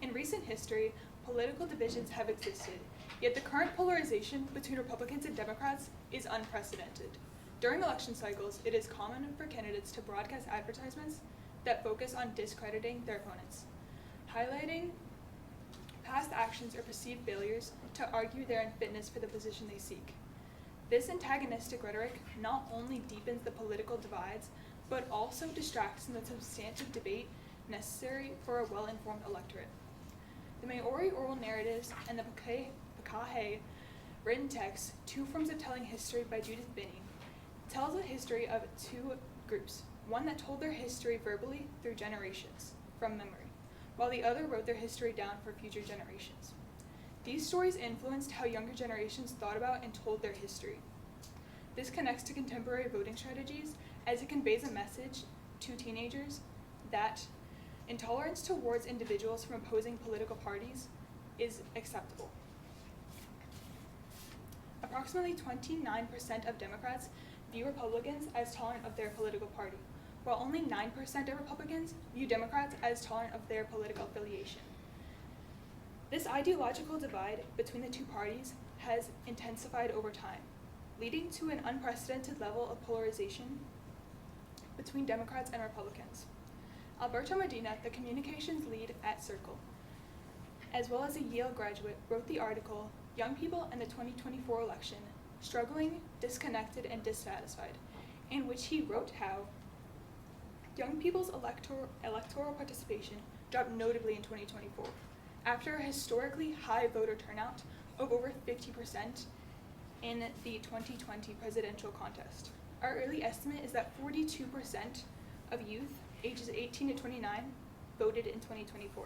In recent history, political divisions have existed, yet the current polarization between Republicans and Democrats is unprecedented. During election cycles, it is common for candidates to broadcast advertisements that focus on discrediting their opponents, highlighting past actions or perceived failures to argue their unfitness for the position they seek. This antagonistic rhetoric not only deepens the political divides, but also distracts from the substantive debate necessary for a well-informed electorate. The Maori oral narratives and the Pakahe written text, Two Forms of Telling History by Judith Binney, tells a history of two groups, one that told their history verbally through generations, from memory, while the other wrote their history down for future generations. These stories influenced how younger generations thought about and told their history. This connects to contemporary voting strategies as it conveys a message to teenagers that intolerance towards individuals from opposing political parties is acceptable. Approximately 29% of Democrats view Republicans as tolerant of their political party, while only 9% of Republicans view Democrats as tolerant of their political affiliation. This ideological divide between the two parties has intensified over time, leading to an unprecedented level of polarization between Democrats and Republicans. Alberto Medina, the communications lead at Circle, as well as a Yale graduate, wrote the article, Young People in the 2024 Election, Struggling, Disconnected, and Dissatisfied, in which he wrote how young people's electoral participation dropped notably in 2024, after a historically high voter turnout of over 50% in the 2020 presidential contest. Our early estimate is that 42% of youth ages 18 to 29 voted in 2024.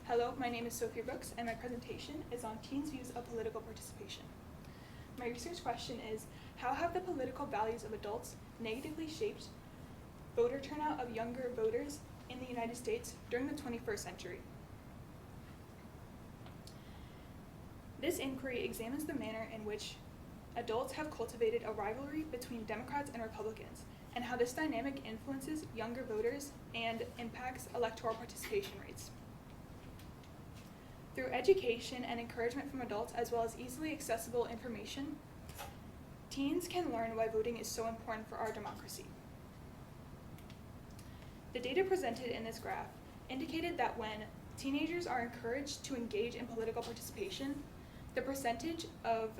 Hello, my name is Sophia Brooks, and my presentation is on teens' views of political participation. My research question is, how have the political values of adults negatively shaped voter turnout of younger voters in the United States during the 21st century? This inquiry examines the manner in which adults have cultivated a rivalry between Democrats and Republicans, and how this dynamic influences younger voters and impacts electoral participation rates. Through education and encouragement from adults, as well as easily accessible information, teens can learn why voting is so important for our democracy. The data presented in this graph indicated that when teenagers are encouraged to engage in political participation, the percentage of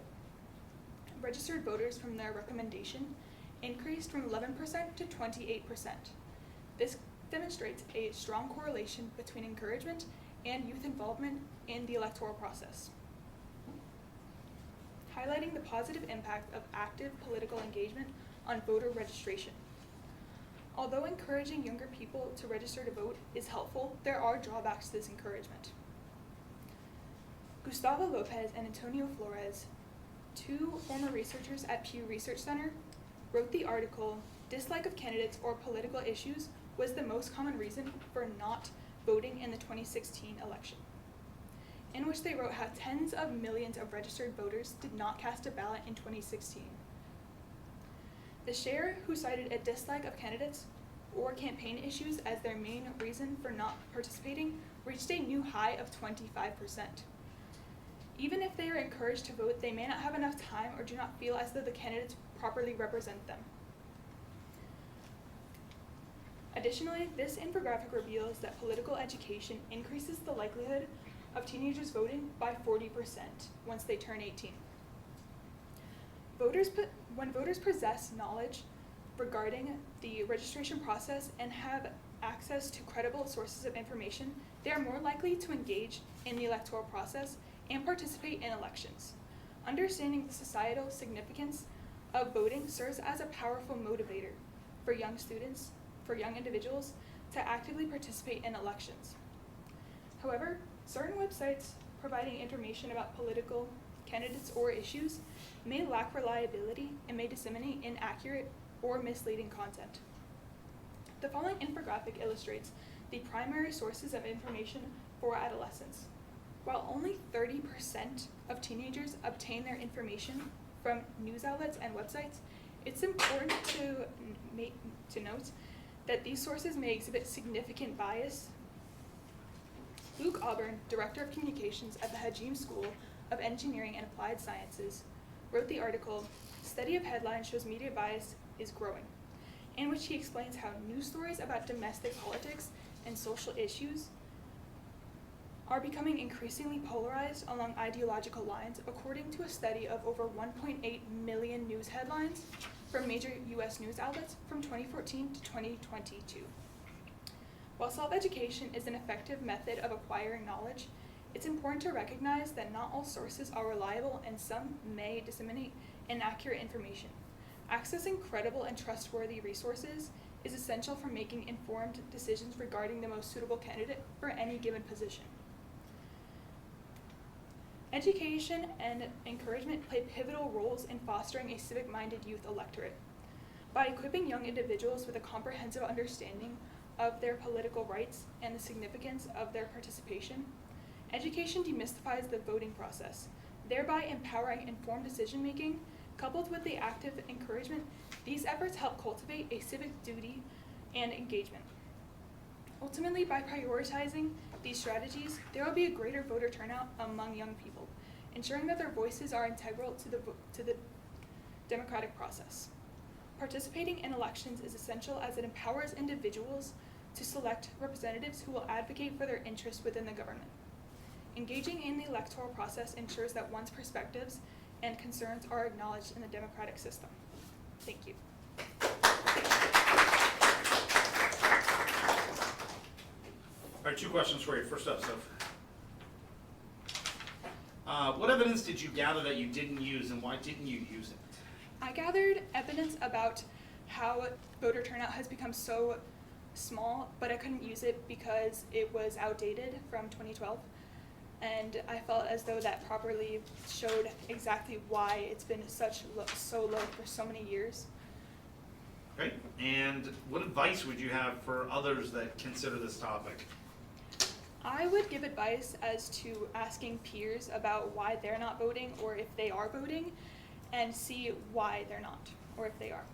registered voters from their recommendation increased from 11% to 28%. This demonstrates a strong correlation between encouragement and youth involvement in the electoral process, highlighting the positive impact of active political engagement on voter registration. Although encouraging younger people to register to vote is helpful, there are drawbacks to this encouragement. Gustavo Lopez and Antonio Flores, two former researchers at Pew Research Center, wrote the article, Dislike of Candidates or Political Issues was the Most Common Reason for Not Voting in the 2016 Election, in which they wrote how tens of millions of registered voters did not cast a ballot in 2016. The share who cited a dislike of candidates or campaign issues as their main reason for not participating reached a new high of 25%. Even if they are encouraged to vote, they may not have enough time or do not feel as though the candidates properly represent them. Additionally, this infographic reveals that political education increases the likelihood of teenagers voting by 40% once they turn 18. When voters possess knowledge regarding the registration process and have access to credible sources of information, they are more likely to engage in the electoral process and participate in elections. Understanding the societal significance of voting serves as a powerful motivator for young individuals to actively participate in elections. However, certain websites providing information about political candidates or issues may lack reliability and may disseminate inaccurate or misleading content. The following infographic illustrates the primary sources of information for adolescents. While only 30% of teenagers obtain their information from news outlets and websites, it's important to note that these sources may exhibit significant bias Luke Auburn, Director of Communications at the Hajim School of Engineering and Applied Sciences, wrote the article, "Study of Headlines Shows Media Bias is Growing," in which he explains how news stories about domestic politics and social issues are becoming increasingly polarized along ideological lines, according to a study of over 1.8 million news headlines from major U.S. news outlets from 2014 to 2022. While self-education is an effective method of acquiring knowledge, it's important to recognize that not all sources are reliable and some may disseminate inaccurate information. Accessing credible and trustworthy resources is essential for making informed decisions regarding the most suitable candidate for any given position. Education and encouragement play pivotal roles in fostering a civic-minded youth electorate. By equipping young individuals with a comprehensive understanding of their political rights and the significance of their participation, education demystifies the voting process, thereby empowering informed decision-making. Coupled with the active encouragement, these efforts help cultivate a civic duty and engagement. Ultimately, by prioritizing these strategies, there will be a greater voter turnout among young people, ensuring that their voices are integral to the democratic process. Participating in elections is essential as it empowers individuals to select representatives who will advocate for their interests within the government. Engaging in the electoral process ensures that one's perspectives and concerns are acknowledged in the democratic system. Thank you. All right, 2 questions for you. First up, Soph. What evidence did you gather that you didn't use, and why didn't you use it? I gathered evidence about how voter turnout has become so small, but I couldn't use it because it was outdated from 2012. And I felt as though that properly showed exactly why it's been so low for so many years. Great. And what advice would you have for others that consider this topic? I would give advice as to asking peers about why they're not voting or if they are voting, and see why they're not or if they are.